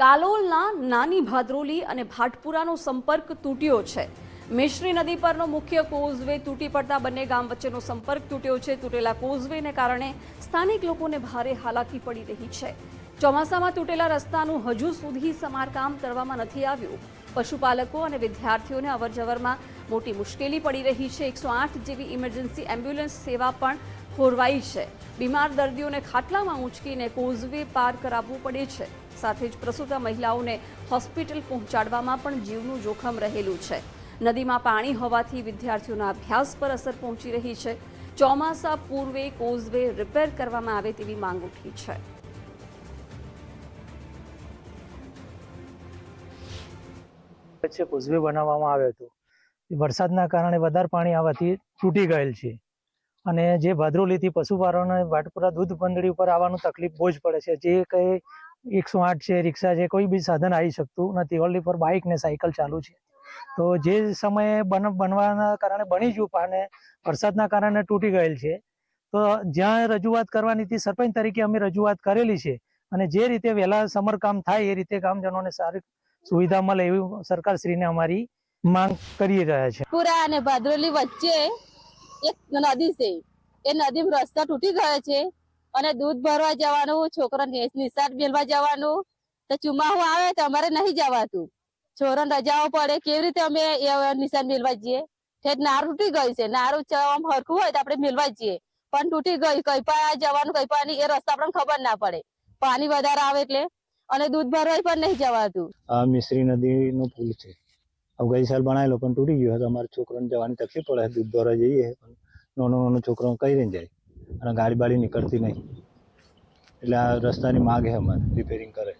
કાલોલના નાની ભાદરોલી અને ભાટપુરાનો સંપર્ક તૂટ્યો છે। મિશ્રી નદી પરનો મુખ્ય કોઝવે તૂટી પડતા બંને ગામ વચ્ચેનો સંપર્ક તૂટ્યો છે। તૂટેલા કોઝવેને કારણે સ્થાનિક લોકોને ભારે હાલાકી પડી રહી છે। ચોમાસામાં તૂટેલા રસ્તાનું હજુ સુધી સમારકામ કરવામાં નથી આવ્યું। પશુપાલકો અને વિદ્યાર્થીઓને અવરજવરમાં મોટી મુશ્કેલી પડી રહી છે। 108 જેવી ઇમરજન્સી એમ્બ્યુલન્સ સેવા પણ ખોરવાઈ છે। બીમાર દર્દીઓને ખાટલામાં ઊંચકીને કોઝવે પાર કરાવવું પડે છે। સાથે જ પ્રસૂતા મહિલાઓને હોસ્પિટલ પહોંચાડવામાં પણ જીવનું જોખમ રહેલું છે। નદીમાં પાણી હોવાથી વિદ્યાર્થીઓના અભ્યાસ પર અસર પહોંચી રહી છે। ચોમાસા પૂર્વે કોઝવે રિપેર કરવામાં આવે તેવી માંગ ઉઠી છે। કોઝવે બનાવવામાં આવ્યો હતો। વરસાદના કારણે વધારે પાણી આવવાથી તૂટી ગયેલ છે અને જે ભાદરોલીથી પશુપાલકોને ભાટપુરા દૂધ બંદડી ઉપર આવવાનું તકલીફ બહુ જ પડે છે। જે કંઈ 108 છે, રિક્ષા છે, કોઈ બી સાધન આવી શકતું નથી। ઓનલી ફોર બાઇક ને સાયકલ ચાલુ છે। તો જે સમયે બનવાના કારણે બની ગયું અને વરસાદના કારણે તૂટી ગયેલ છે। તો જ્યાં રજૂઆત કરવાની હતી સરપંચ તરીકે અમે રજૂઆત કરેલી છે અને જે રીતે વહેલા સમારકામ થાય એ રીતે ગામજનોને સારી સુવિધા મળે એવી સરકારશ્રીને અમારી માંગ કરી રહ્યા છે। પુરા અને ભાદરોલી વચ્ચે એક નદી છે, એ નદીમાં રસ્તો તૂટી ગયો છે અને દૂધ ભરવા જવાનું, છોકરા નિશાળ મેળવા જવાનું, તો ચોમાસું આવે તો અમારે નહીં જવાતું। છોકરાને રજાઓ પડે, કેવી રીતે અમે નિશાળ મેળવા જઈએ? ઠેઠ નાર તૂટી ગઈ છે। નારું હરખું હોય તો આપણે મેળવા જઈએ, પણ તૂટી ગઈ, કઈ પા જવાનું કઈ પા નહીં, એ રસ્તા આપણને ખબર ના પડે। પાણી વધારે આવે એટલે અને દૂધ ભરવા પણ નહીં જવાતું। આ મિશ્રી નદીનો પુલ છે, ગઈ સાલ બનાવેલો પણ તૂટી ગયો હતો। અમારા છોકરાને જવાની તકલીફ પડે, દૂધ ભરવા જઈએ પણ નાનો છોકરો કઈ રહીને જાય અને ગાડી બાડી નીકળતી નહીં। એટલે આ રસ્તાની માંગ છે અમારે રિપેરિંગ કરે।